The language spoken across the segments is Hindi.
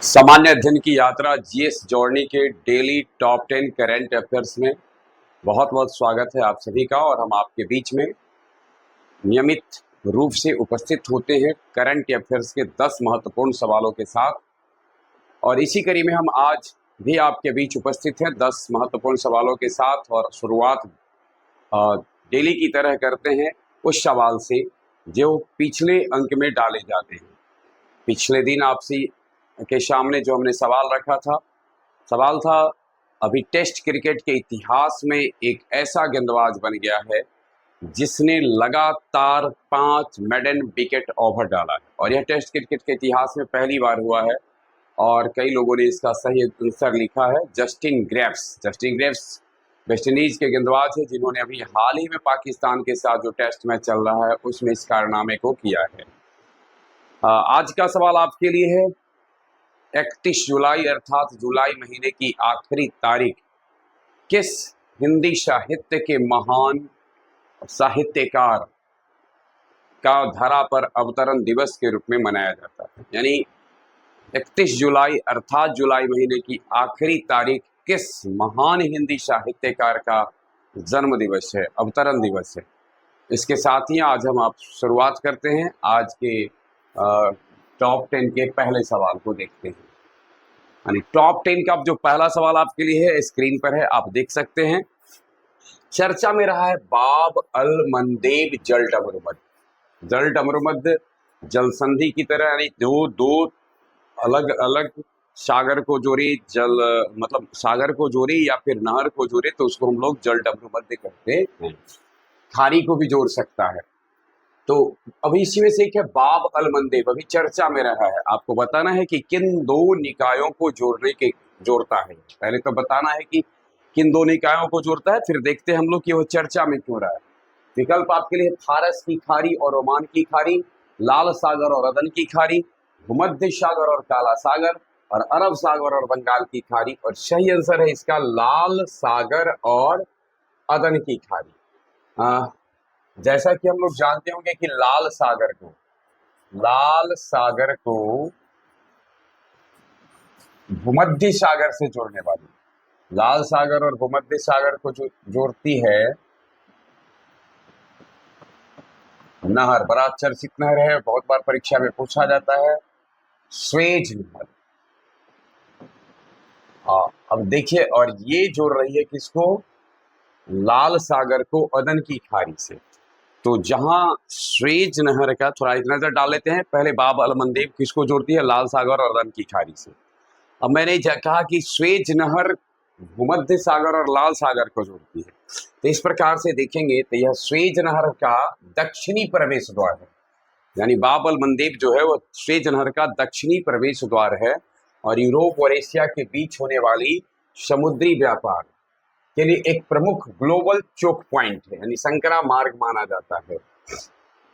सामान्य अध्ययन की यात्रा जीएस जर्नी के डेली टॉप 10 करंट अफेयर्स में बहुत बहुत स्वागत है आप सभी का। और हम आपके बीच में नियमित रूप से उपस्थित होते हैं करंट अफेयर्स के 10 महत्वपूर्ण सवालों के साथ। और इसी कड़ी में हम आज भी आपके बीच उपस्थित हैं 10 महत्वपूर्ण सवालों के साथ। और शुरुआत डेली की तरह करते हैं उस सवाल से जो पिछले अंक में डाले जाते हैं। पिछले दिन आपसे के सामने जो हमने सवाल रखा था, सवाल था अभी टेस्ट क्रिकेट के इतिहास में एक ऐसा गेंदबाज बन गया है जिसने लगातार 5 मेडन विकेट ओवर डाला है। और यह टेस्ट क्रिकेट के इतिहास में पहली बार हुआ है। और कई लोगों ने इसका सही आंसर लिखा है Justin Graves. Justin Graves West Indies के गेंदबाज है जिन्होंने अभी हाल ही में पाकिस्तान के साथ जो टेस्ट मैच चल रहा है उसमें इस कारनामे को किया है। आज का सवाल आपके लिए है 31 जुलाई अर्थात जुलाई महीने की आखिरी तारीख किस हिंदी साहित्य के महान साहित्यकार का धरा पर अवतरण दिवस के रूप में मनाया जाता है। यानी 31 जुलाई अर्थात जुलाई महीने की आखिरी तारीख किस महान हिंदी साहित्यकार का जन्म दिवस है, अवतरण दिवस है। इसके साथ ही आज हम आप शुरुआत करते हैं आज के टॉप 10 के पहले सवाल को देखते हैं। यानी टॉप 10 का जो पहला सवाल आपके लिए है स्क्रीन पर है, आप देख सकते हैं। चर्चा में रहा है बाब अल मंदेब जल डमरुमद। जल डमरुमद जल संधि की तरह, यानी दो अलग अलग सागर को जोड़े, जल मतलब सागर को जोड़े या फिर नहर को जोड़े तो उसको हम लोग जल डमरुमद कहते हैं। खाड़ी को भी जोड़ सकता है। तो अभी इसी में से एक है बाब अल मंदेब, अभी चर्चा में रहा है। आपको बताना है कि किन दो निकायों को जोड़ता है। पहले तो बताना है कि किन दो निकायों को जोड़ता है, फिर देखते हैं हम लोग कि वो चर्चा में क्यों रहा है। विकल्प आपके लिए फारस की खाड़ी और ओमान की खाड़ी, लाल सागर और अदन की खाड़ी, भूमध्य सागर और काला सागर, और अरब सागर और बंगाल की खाड़ी। और सही आंसर है इसका लाल सागर और अदन की खाड़ी। जैसा कि हम लोग जानते होंगे कि लाल सागर को भूमध्य सागर से जोड़ने वाली, लाल सागर और भूमध्य सागर को जो जोड़ती है नहर, बड़ा चर्चित नहर है, बहुत बार परीक्षा में पूछा जाता है, स्वेज नहर। अब देखिए, और ये जोड़ रही है किसको, लाल सागर को अदन की खाड़ी से। तो जहां स्वेज नहर का थोड़ा नजर डाल लेते हैं। पहले बाब अल मंदेब किसको जोड़ती है, लाल सागर और अदन की खाड़ी से। अब मैंने कहा कि स्वेज नहर भूमध्य सागर और लाल सागर को जोड़ती है। तो इस प्रकार से देखेंगे तो यह स्वेज नहर का दक्षिणी प्रवेश द्वार है। यानी बाब अल मंदेब जो है वो स्वेज नहर का दक्षिणी प्रवेश द्वार है और यूरोप और एशिया के बीच होने वाली समुद्री व्यापार के लिए एक प्रमुख ग्लोबल चोक पॉइंट है, यानी संकरा मार्ग माना जाता है,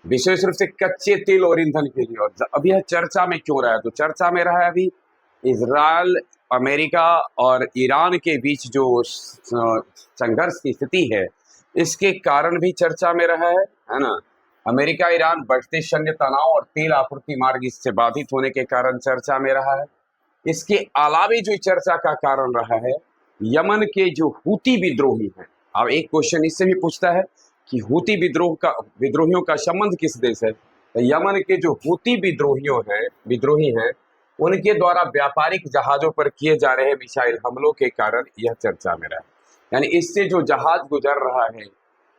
विशेष रूप से कच्चे तेल और ईंधन के लिए। और अब यह चर्चा में क्यों रहा है, तो चर्चा में रहा है अभी इजराइल, अमेरिका और ईरान के बीच जो संघर्ष की स्थिति है इसके कारण भी चर्चा में रहा है ना। अमेरिका ईरान बढ़ते सैन्य तनाव और तेल आपूर्ति मार्ग इससे बाधित होने के कारण चर्चा में रहा है। इसके अलावे जो चर्चा का कारण रहा है यमन के जो हूती विद्रोही हैं। अब एक क्वेश्चन इससे भी पूछता है कि हूती विद्रोहियों का संबंध किस देश है। तो यमन के जो हूती विद्रोही हैं उनके द्वारा व्यापारिक जहाजों पर किए जा रहे मिसाइल हमलों के कारण यह चर्चा में रहा है। यानी इससे जो जहाज गुजर रहा है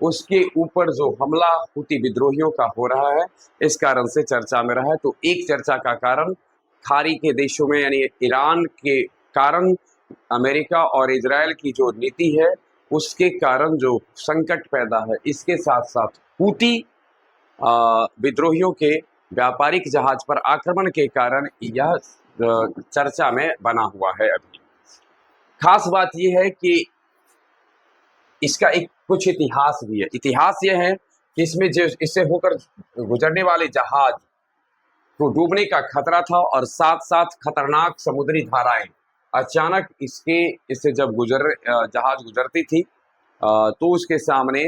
उसके ऊपर जो हमला हूती विद्रोहियों का हो रहा है इस कारण से चर्चा में रहा है। तो एक चर्चा का कारण खाड़ी के देशों में यानी ईरान के कारण अमेरिका और इजराइल की जो नीति है उसके कारण जो संकट पैदा है, इसके साथ साथ हूती विद्रोहियों के व्यापारिक जहाज पर आक्रमण के कारण यह चर्चा में बना हुआ है। अभी खास बात यह है कि इसका एक कुछ इतिहास भी है। इतिहास यह है कि इसमें जो इससे होकर गुजरने वाले जहाज को डूबने का खतरा था और साथ साथ खतरनाक समुद्री धाराएं अचानक इससे जब जहाज गुजरती थी तो उसके सामने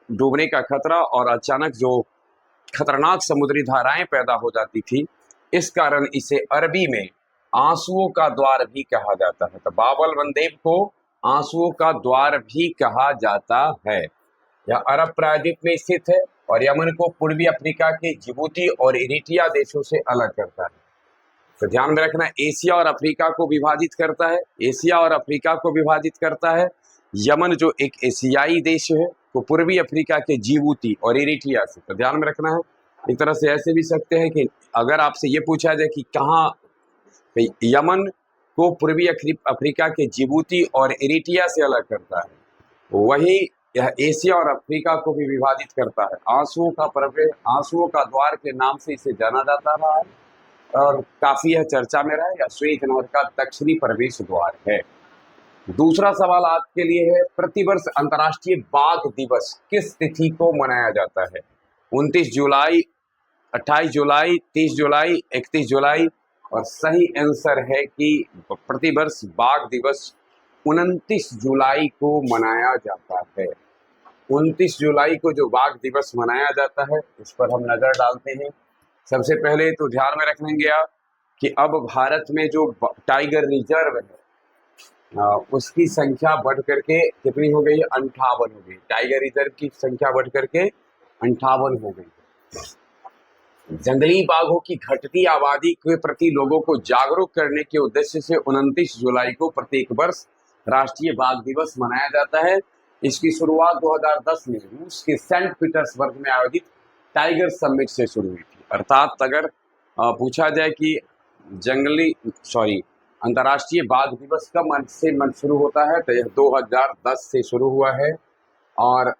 डूबने का खतरा और अचानक जो खतरनाक समुद्री धाराएं पैदा हो जाती थी, इस कारण इसे अरबी में आंसुओं का द्वार भी कहा जाता है। तो बाबल मंदेब को आंसुओं का द्वार भी कहा जाता है। यह अरब प्रायद्वीप में स्थित है और यमन को पूर्वी अफ्रीका के जिबूती और इरिट्रिया देशों से अलग करता है। तो ध्यान में रखना, एशिया और अफ्रीका को विभाजित करता है, एशिया और अफ्रीका को विभाजित करता है। यमन जो एक एशियाई देश है वो पूर्वी अफ्रीका के जिबूती और इरिट्रिया से। तो ध्यान में रखना है। एक तरह से ऐसे भी सकते हैं कि अगर आपसे ये पूछा जाए कि कहाँ यमन को पूर्वी अफ्रीका के जिबूती और इरिट्रिया से अलग करता है, वही यह एशिया और अफ्रीका को भी विभाजित करता है। आंसुओं का प्रवेश, आंसुओं का द्वार के नाम से इसे जाना जाता रहा है और काफी यह चर्चा में रहा है। श्वेत नहर का दक्षिणी प्रवेश द्वार है। दूसरा सवाल आज के लिए है, प्रतिवर्ष अंतर्राष्ट्रीय बाघ दिवस किस तिथि को मनाया जाता है? 29 जुलाई, 28 जुलाई, 30 जुलाई, 31 जुलाई। और सही आंसर है कि प्रतिवर्ष बाघ दिवस 29 जुलाई को मनाया जाता है। 29 जुलाई को जो बाघ दिवस मनाया जाता है उस पर हम नजर डालते हैं। सबसे पहले तो ध्यान में रखेंगे आप कि अब भारत में जो टाइगर रिजर्व है उसकी संख्या बढ़ करके कितनी हो गई है? 58 हो गई। टाइगर रिजर्व की संख्या बढ़ करके 58 हो गई। जंगली बाघों की घटती आबादी के प्रति लोगों को जागरूक करने के उद्देश्य से 29 जुलाई को प्रत्येक वर्ष राष्ट्रीय बाघ दिवस मनाया जाता है। इसकी शुरुआत 2010 में रूस के सेंट पीटर्सबर्ग में आयोजित टाइगर समिट से शुरू हुई थी। अर्थात अगर पूछा जाए कि अंतर्राष्ट्रीय बाघ दिवस कब मन शुरू होता है, तो यह 2010 से शुरू हुआ है। और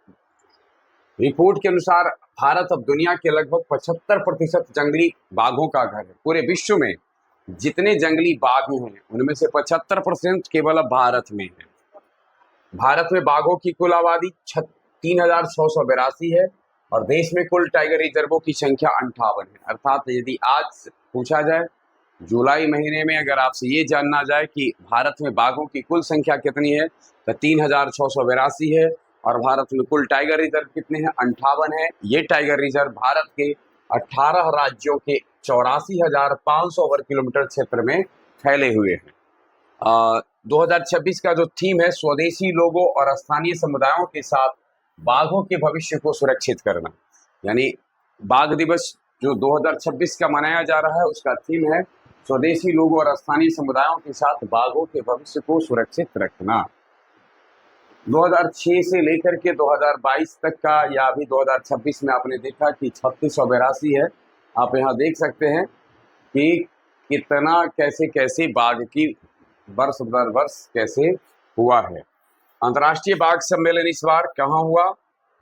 रिपोर्ट के अनुसार भारत अब दुनिया के लगभग 75% जंगली बाघों का घर है। पूरे विश्व में जितने जंगली बाघ हैं उनमें से 75% केवल अब भारत में है। भारत में बाघों की कुल आबादी 3682 है और देश में कुल टाइगर रिजर्वों की संख्या 58 है। अर्थात यदि आज पूछा जाए जुलाई महीने में, अगर आपसे ये जानना जाए कि भारत में बाघों की कुल संख्या कितनी है, तो 3682 है और भारत में कुल टाइगर रिजर्व कितने हैं? 58 है। ये टाइगर रिजर्व भारत के 18 राज्यों के 84,500 वर्ग किलोमीटर क्षेत्र में फैले हुए हैं। 2026 का जो थीम है, स्वदेशी लोगों और स्थानीय समुदायों के साथ बाघों के भविष्य को सुरक्षित करना, यानी बाघ दिवस जो 2026 का मनाया जा रहा है उसका थीम है स्वदेशी लोगों और स्थानीय समुदायों के साथ बाघों के भविष्य को सुरक्षित रखना। 2006 से लेकर के 2022 तक का या अभी 2026 में आपने देखा कि 3682 है। आप यहाँ देख सकते हैं कि कितना कैसे बाघ की वर्ष दर वर्ष कैसे हुआ है। अंतर्राष्ट्रीय बाघ सम्मेलन इस बार कहाँ हुआ?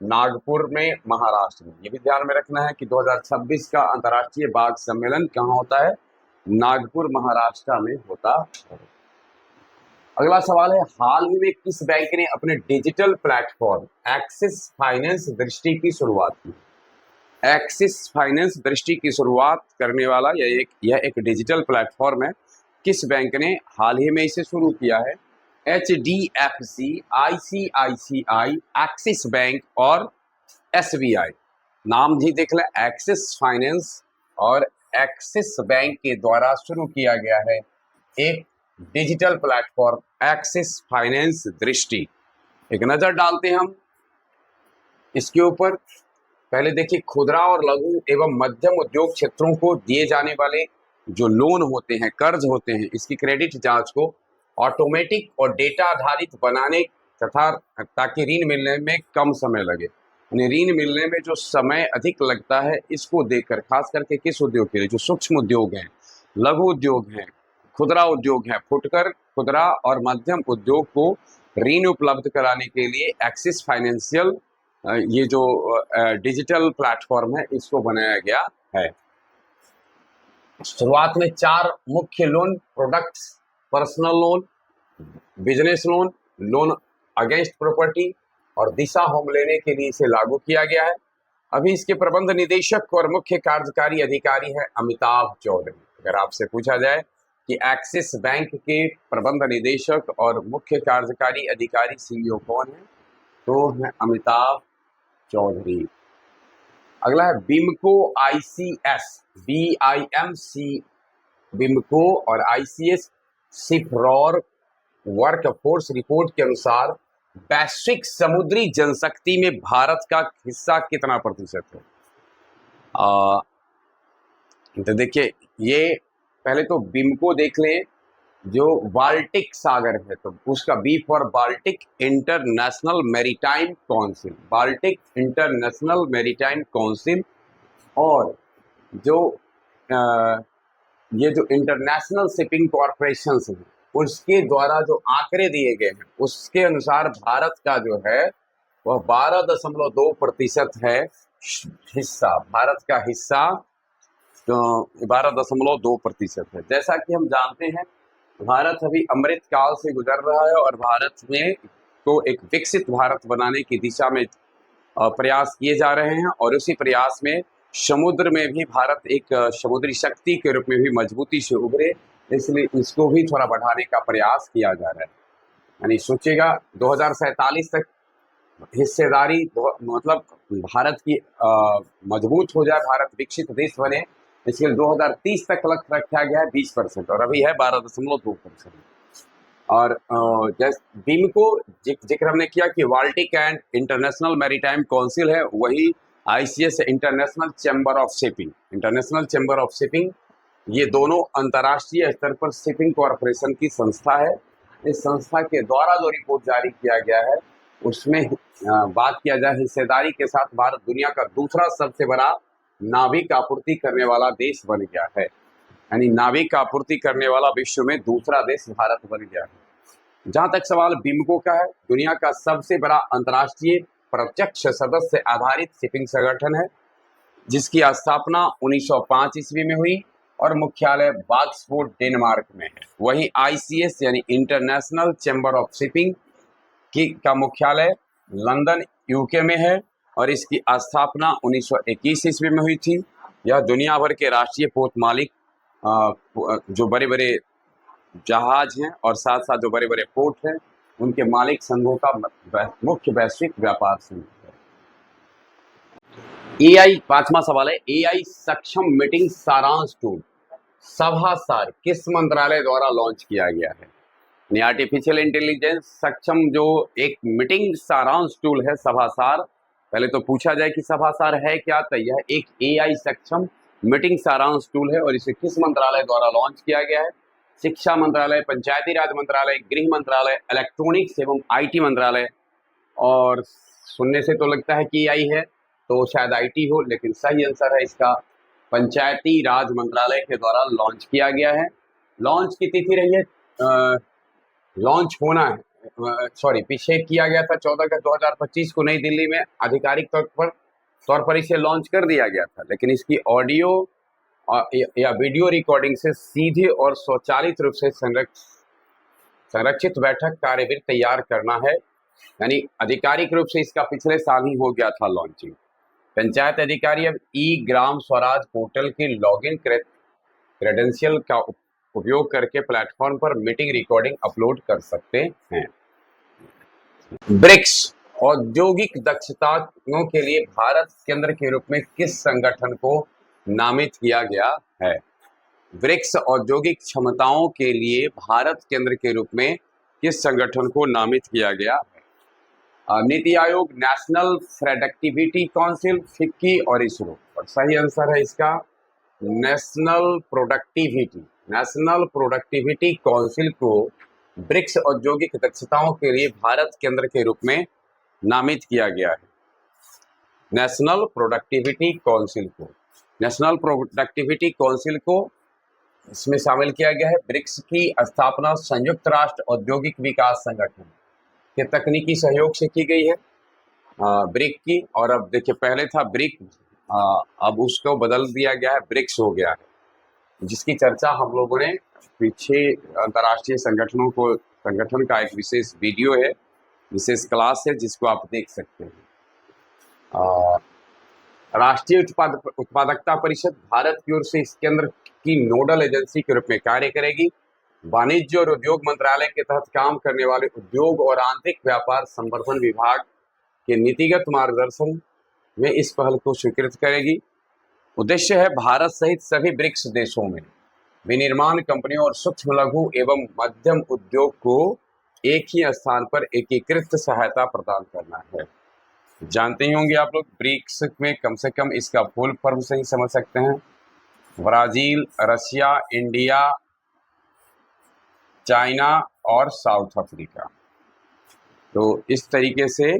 नागपुर में, महाराष्ट्र में। ये भी ध्यान में रखना है कि 2026 का अंतर्राष्ट्रीय बाघ सम्मेलन कहाँ होता है? नागपुर, महाराष्ट्र में होता है। अगला सवाल है, हाल ही में किस बैंक ने अपने डिजिटल प्लेटफॉर्म एक्सिस फाइनेंस दृष्टि की शुरुआत की? एक्सिस फाइनेंस दृष्टि की शुरुआत करने वाला यह एक डिजिटल प्लेटफॉर्म है। किस बैंक ने हाल ही में इसे शुरू किया है? HDFC, ICICI, एक्सिस बैंक और SBI। नाम भी देख लें, एक्सिस फाइनेंस और एक्सिस बैंक के द्वारा शुरू किया गया है एक डिजिटल प्लेटफॉर्म एक्सिस फाइनेंस दृष्टि। एक नजर डालते हैं हम इसके ऊपर। पहले देखिए, खुदरा और लघु एवं मध्यम उद्योग क्षेत्रों को दिए जाने वाले जो लोन होते हैं, कर्ज होते हैं, इसकी क्रेडिट जांच को ऑटोमेटिक और डेटा आधारित बनाने तथा ताकि ऋण मिलने में कम समय लगे। ऋण मिलने में जो समय अधिक लगता है इसको देखकर, खास करके किस उद्योग के लिए? जो सूक्ष्म उद्योग हैं, लघु उद्योग हैं, खुदरा उद्योग है, फुटकर खुदरा और मध्यम उद्योग को ऋण उपलब्ध कराने के लिए एक्सिस फाइनेंशियल ये जो डिजिटल प्लेटफॉर्म है इसको बनाया गया है। शुरुआत में 4 मुख्य loan products, personal loan, business loan, loan against property और दिशा होम लेने के लिए इसे लागू किया गया है। अभी इसके प्रबंध निदेशक और मुख्य कार्यकारी अधिकारी है अमिताभ चौधरी। अगर आपसे पूछा जाए कि एक्सिस बैंक के प्रबंध निदेशक और मुख्य कार्यकारी अधिकारी CEO कौन है, तो है अमिताभ चौधरी। अगला है बिमको ICS, BIMC बिमको और आईसीएस सिफरॉर वर्क फोर्स रिपोर्ट के अनुसार वैश्विक समुद्री जनशक्ति में भारत का हिस्सा कितना प्रतिशत है? तो देखिए, ये पहले तो बिमको देख लें, जो बाल्टिक सागर है, तो उसका B for Baltic International Maritime Council, Baltic International Maritime Council. और जो ये जो इंटरनेशनल शिपिंग कॉरपोरेशन है, उसके द्वारा जो आंकड़े दिए गए हैं, उसके अनुसार भारत का जो है वह 12.2% है हिस्सा। भारत का हिस्सा तो 12.2% है। जैसा कि हम जानते हैं, भारत अभी अमृत काल से गुजर रहा है और भारत में को एक विकसित भारत बनाने की दिशा में प्रयास किए जा रहे हैं, और उसी प्रयास में समुद्र में भी भारत एक समुद्री शक्ति के रूप में भी मजबूती से उभरे, इसलिए इसको भी थोड़ा बढ़ाने का प्रयास किया जा रहा है। यानी सोचिएगा 2047 तक हिस्सेदारी मतलब भारत की मजबूत हो जाए, भारत विकसित देश बने, इसके लिए 2030 तक लक्ष्य रखा गया है 20%, और अभी है 12.2%। और जैसे बीम को जिक्र हमने किया कि Baltic and international Maritime council है, वही ICS international chamber of shipping, international chamber of shipping, ये दोनों अंतर्राष्ट्रीय स्तर पर शिपिंग कॉरपोरेशन की संस्था है। इस संस्था के द्वारा जो रिपोर्ट जारी किया गया है, उसमें बात किया जाए हिस्सेदारी के साथ, भारत दुनिया का दूसरा सबसे बड़ा नाविक आपूर्ति करने वाला देश बन गया है। यानी नाविक आपूर्ति करने वाला विश्व में दूसरा देश भारत बन गया है। जहां तक सवाल बिमको का है, दुनिया का सबसे बड़ा अंतर्राष्ट्रीय प्रत्यक्ष सदस्य आधारित शिपिंग संगठन है, जिसकी स्थापना 1905 ईस्वी में हुई और मुख्यालय बाग्सफोर्ड डेनमार्क में है। वही आईसीएस यानी इंटरनेशनल चैम्बर ऑफ शिपिंग का मुख्यालय लंदन यूके में है, और इसकी स्थापना 1921 ईस्वी में हुई थी। यह दुनिया भर के राष्ट्रीय पोत मालिक, जो बड़े बड़े जहाज हैं और साथ साथ जो बड़े बड़े पोर्ट हैं, उनके मालिक संघों का मुख्य वैश्विक व्यापार संघ है। एआई, 5वां सवाल है, एआई सक्षम मीटिंग सारांश टूल सभासार किस मंत्रालय द्वारा लॉन्च किया गया है? आर्टिफिशियल इंटेलिजेंस सक्षम जो एक मीटिंग सारांश टूल है सभासार, पहले तो पूछा जाए कि सभासार है क्या, तो यह एक एआई सक्षम मीटिंग सारांश टूल है, और इसे किस मंत्रालय द्वारा लॉन्च किया गया है? शिक्षा मंत्रालय, पंचायती राज मंत्रालय, गृह मंत्रालय, इलेक्ट्रॉनिक्स एवं आईटी मंत्रालय। और सुनने से तो लगता है कि एआई है, तो शायद आईटी हो, लेकिन सही आंसर है इसका पंचायती राज मंत्रालय के द्वारा लॉन्च किया गया है। लॉन्च की तिथि रही है, लॉन्च होना है, सॉरी, पीछे किया गया था 14 अगस्त 2025 को नई दिल्ली में आधिकारिक तौर पर इसे लॉन्च कर दिया गया था, लेकिन इसकी ऑडियो या वीडियो रिकॉर्डिंग से सीधे और स्वचालित रूप से संरक्षित बैठक कार्यविधि तैयार करना है। यानी आधिकारिक रूप से इसका पिछले साल ही हो गया था लॉन्चिंग। पंचायत अधिकारी अब ई ग्राम स्वराज पोर्टल के लॉगिन क्रेडेंशियल का उपयोग करके प्लेटफॉर्म पर मीटिंग रिकॉर्डिंग अपलोड कर सकते हैं। ब्रिक्स औद्योगिक दक्षताओं के लिए भारत केंद्र के रूप में किस संगठन को नामित किया गया है? ब्रिक्स औद्योगिक क्षमताओं के लिए भारत केंद्र के रूप में किस संगठन को नामित किया गया है? NITI Aayog, national productivity council, FICCI और इसरो। और सही आंसर है इसका नेशनल प्रोडक्टिविटी काउंसिल को ब्रिक्स औद्योगिक दक्षताओं के लिए भारत केंद्र के रूप में नामित किया गया है। नेशनल प्रोडक्टिविटी काउंसिल को इसमें शामिल किया गया है। ब्रिक्स की स्थापना संयुक्त राष्ट्र औद्योगिक विकास संगठन के तकनीकी सहयोग से की गई है, ब्रिक की। और अब देखिए, पहले था ब्रिक, अब उसको बदल दिया गया है, ब्रिक्स हो गया है, जिसकी चर्चा हम लोगों ने पीछे अंतर्राष्ट्रीय संगठन का एक विशेष वीडियो है, विशेष क्लास है, जिसको आप देख सकते हैं। राष्ट्रीय उत्पादकता परिषद भारत की ओर से इस केंद्र की नोडल एजेंसी के रूप में कार्य करेगी। वाणिज्य और उद्योग मंत्रालय के तहत काम करने वाले उद्योग और आंतरिक व्यापार संवर्धन विभाग के नीतिगत मार्गदर्शन में इस पहल को स्वीकृत करेगी। उद्देश्य है भारत सहित सभी ब्रिक्स देशों में विनिर्माण कंपनियों और सूक्ष्म लघु एवं मध्यम उद्योग को एक ही स्थान पर एकीकृत सहायता प्रदान करना है। जानते ही होंगे आप लोग, ब्रिक्स में कम से कम इसका फुल फॉर्म से ही समझ सकते हैं, ब्राजील, रशिया, इंडिया, चाइना और साउथ अफ्रीका। तो इस तरीके से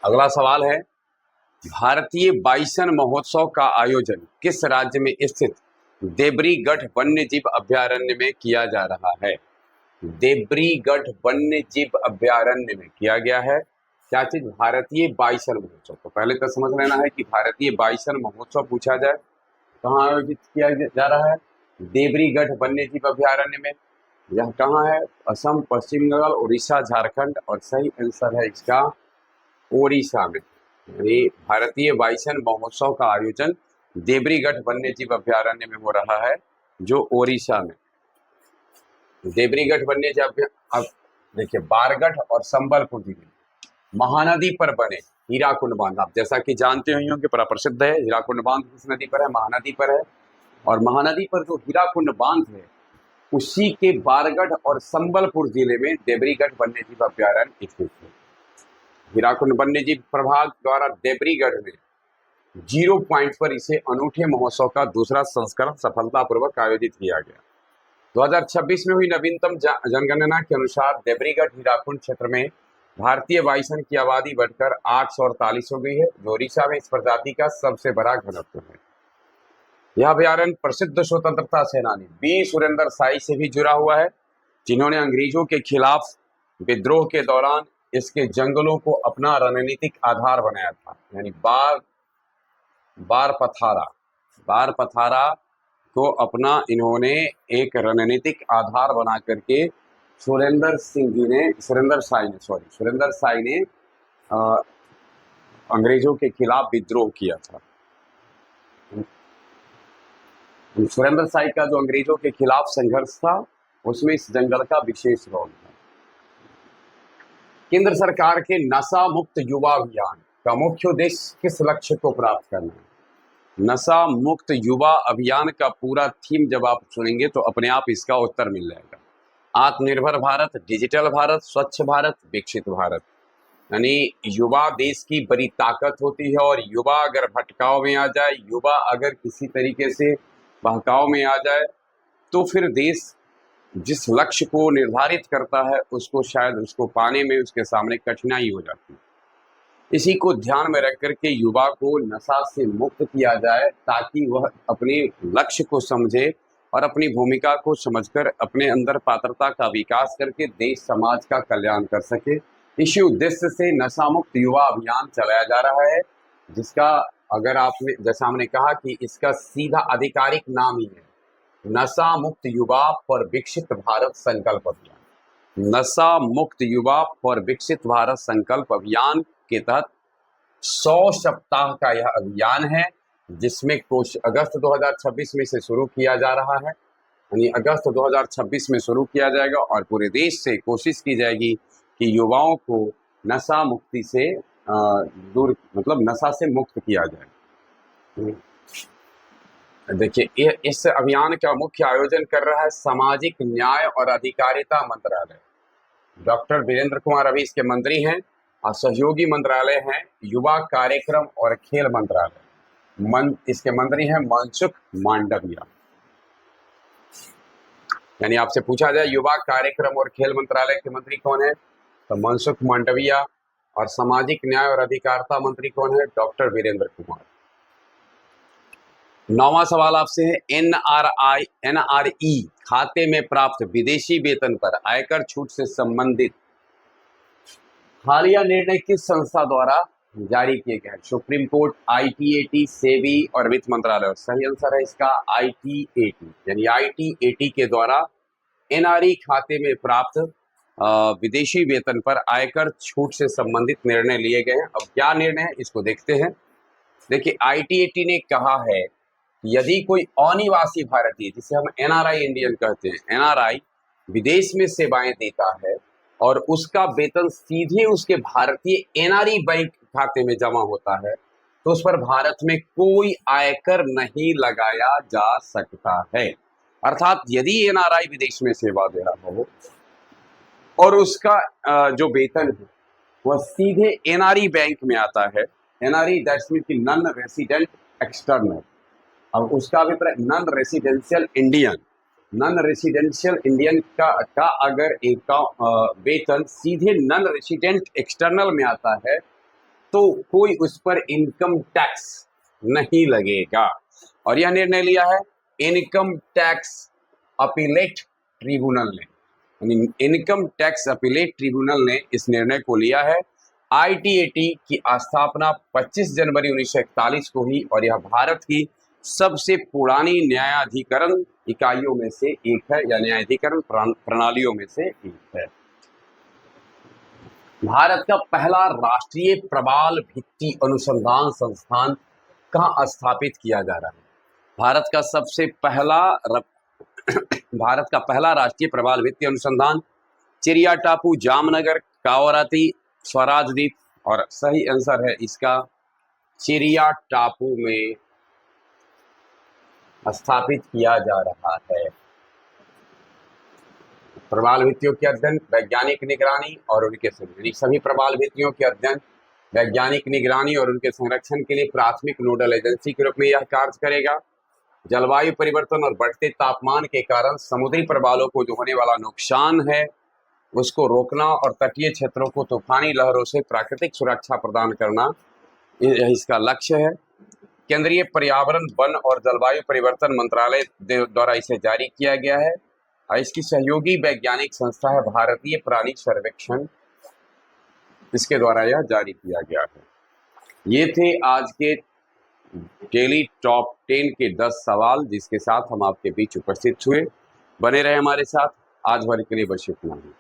अगला सवाल है, भारतीय बाइसन महोत्सव का आयोजन किस राज्य में स्थित देब्रीगढ़ वन्यजीव अभयारण्य में किया जा रहा है? देब्रीगढ़ वन्यजीव अभयारण्य में किया गया है क्या चीज? भारतीय बाइसन महोत्सव। तो पहले तो समझ लेना है कि भारतीय बाइसन महोत्सव पूछा जाए कहाँ आयोजित किया जा रहा है? देब्रीगढ़ वन्यजीव अभयारण्य में। यह कहाँ है? असम, पश्चिम बंगाल, उड़ीसा, झारखंड, और सही आंसर है इसका ओडिशा में। यानी भारतीय बाइसन महोत्सव का आयोजन देब्रीगढ़ वन्यजीव अभयारण्य में हो रहा है, जो ओडिशा में। देब्रीगढ़ वन्यजीव, अब देखिए, बारगढ़ और संबलपुर जिले महानदी पर बने हीराकुंड बांध, आप जैसा कि जानते ही होंगे, बड़ा प्रसिद्ध है। हीराकुंड बांध किस नदी पर है? महानदी पर है। और महानदी पर जो हीराकुंड बांध है, उसी के बारगढ़ और संबलपुर जिले में देब्रीगढ़ वन्यजीव अभयारण्य स्थित है। हीराकुंड वन्यजीव प्रभाग द्वारा देब्रीगढ़ में 0 पॉइंट पर इसे अनूठे महोत्सव का दूसरा संस्करण सफलतापूर्वक आयोजित किया गया। 2026 में हुई नवीनतम जनगणना के अनुसार देब्रीगढ़ हीराकुंड क्षेत्र में भारतीय बाइसन की आबादी बढ़कर 848 हो गई है, जो ओडिशा में इस प्रजाति का सबसे बड़ा घनत्व है। यह अभयारण्य प्रसिद्ध स्वतंत्रता सेनानी वीर सुरेंद्र साई से भी जुड़ा हुआ है, जिन्होंने अंग्रेजों के खिलाफ विद्रोह के दौरान इसके जंगलों को अपना रणनीतिक आधार बनाया था। यानी बार पथारा को अपना इन्होंने एक रणनीतिक आधार बना करके सुरेंद्र साई ने अंग्रेजों के खिलाफ विद्रोह किया था। सुरेंद्र साई का जो अंग्रेजों के खिलाफ संघर्ष था, उसमें इस जंगल का विशेष रोल है। केंद्र सरकार के नशा मुक्त युवा अभियान का मुख्य उद्देश्य किस लक्ष्य को प्राप्त करना है? नशा मुक्त युवा अभियान का पूरा थीम जब आप सुनेंगे तो अपने आप इसका उत्तर मिल जाएगा। आत्मनिर्भर भारत, डिजिटल भारत, स्वच्छ भारत, विकसित भारत। यानी युवा देश की बड़ी ताकत होती है, और युवा अगर भटकाव में आ जाए, युवा अगर किसी तरीके से बहकाव में आ जाए, तो फिर देश जिस लक्ष्य को निर्धारित करता है उसको शायद उसको पाने में उसके सामने कठिनाई हो जाती है। इसी को ध्यान में रख करके युवा को नशा से मुक्त किया जाए, ताकि वह अपने लक्ष्य को समझे और अपनी भूमिका को समझकर अपने अंदर पात्रता का विकास करके देश समाज का कल्याण कर सके। इसी उद्देश्य से नशा मुक्त युवा अभियान चलाया जा रहा है, जिसका अगर आपने, जैसा हमने कहा कि इसका सीधा आधिकारिक नाम ही है नशा मुक्त युवा फॉर विकसित भारत संकल्प अभियान। नशा मुक्त युवा फॉर विकसित भारत संकल्प अभियान के तहत 100 सप्ताह का यह अभियान है, जिसमें अगस्त 2026 में से शुरू किया जा रहा है। यानी अगस्त 2026 में शुरू किया जाएगा, और पूरे देश से कोशिश की जाएगी कि युवाओं को नशा मुक्ति से दूर, मतलब नशा से मुक्त किया जाए। देखिए, इस अभियान का मुख्य आयोजन कर रहा है सामाजिक न्याय और अधिकारिता मंत्रालय। डॉक्टर वीरेंद्र कुमार अभी इसके मंत्री हैं, और सहयोगी मंत्रालय हैं युवा कार्यक्रम और खेल मंत्रालय। इसके मंत्री हैं मनसुख मांडविया। यानी आपसे पूछा जाए युवा कार्यक्रम और खेल मंत्रालय के मंत्री कौन है, तो मनसुख मांडविया, और सामाजिक न्याय और अधिकारिता मंत्री कौन है, डॉक्टर वीरेंद्र कुमार। 9वां सवाल आपसे है, एनआरई खाते में प्राप्त विदेशी वेतन पर आयकर छूट से संबंधित हालिया निर्णय किस संस्था द्वारा जारी किए गए हैं? सुप्रीम कोर्ट, आईटीएटी, सेबी और वित्त मंत्रालय। और सही आंसर है इसका आईटीएटी। यानी आईटीएटी के द्वारा एनआरई खाते में प्राप्त विदेशी वेतन पर आयकर छूट से संबंधित निर्णय लिए गए हैं। अब क्या निर्णय है इसको देखते हैं। देखिए, आईटीएटी ने कहा है यदि कोई अनिवासी भारतीय, जिसे हम एनआरआई इंडियन कहते हैं, एनआरआई विदेश में सेवाएं देता है और उसका वेतन सीधे उसके भारतीय एनआरई बैंक खाते में जमा होता है, तो उस पर भारत में कोई आयकर नहीं लगाया जा सकता है। अर्थात यदि एनआरआई विदेश में सेवा दे रहा हो और उसका जो वेतन है वह सीधे एनआरई बैंक में आता है, एनआरई दैट्स मीन की नॉन रेसिडेंट एक्सटर्नल, अब उसका अभिप्राय non residential Indian, non residential Indian का अगर एक वेतन सीधे नॉन रेसिडेंट एक्सटर्नल में आता है तो कोई उस पर इनकम टैक्स नहीं लगेगा। और यह निर्णय लिया है इनकम टैक्स अपीलेट ट्रिब्यूनल ने, यानी इनकम टैक्स अपीलेट ट्रिब्यूनल ने इस निर्णय को लिया है। आईटीएटी की स्थापना 25 जनवरी 1941 को हुई और यह भारत की सबसे पुरानी न्यायाधिकरण इकाइयों में से एक है, या न्यायाधिकरण प्रणालियों में से एक है। भारत का पहला राष्ट्रीय प्रबाल भित्ति अनुसंधान संस्थान कहाँ स्थापित किया जा रहा है? भारत का पहला राष्ट्रीय प्रबाल भित्ति अनुसंधान चिरिया टापू, जामनगर, कावराती, स्वराज द्वीप, और सही आंसर है इसका चिरिया टापू में स्थापित किया जा रहा है। प्रबाल भित्तियों के अध्ययन, वैज्ञानिक निगरानी और उनके सभी प्रबाल भित्तियों के अध्ययन, वैज्ञानिक निगरानी और उनके संरक्षण के लिए प्राथमिक नोडल एजेंसी के रूप में यह कार्य करेगा। जलवायु परिवर्तन और बढ़ते तापमान के कारण समुद्री प्रबालों को जो होने वाला नुकसान है उसको रोकना और तटीय क्षेत्रों को तूफानी लहरों से प्राकृतिक सुरक्षा प्रदान करना, यह इसका लक्ष्य है। केंद्रीय पर्यावरण, वन और जलवायु परिवर्तन मंत्रालय द्वारा इसे जारी किया गया है और इसकी सहयोगी वैज्ञानिक संस्था है भारतीय प्राणी सर्वेक्षण, इसके द्वारा यह जारी किया गया है। ये थे आज के डेली टॉप 10 के 10 सवाल जिसके साथ हम आपके बीच उपस्थित हुए। बने रहे हमारे साथ, आज भर के लिए बस इतना ही।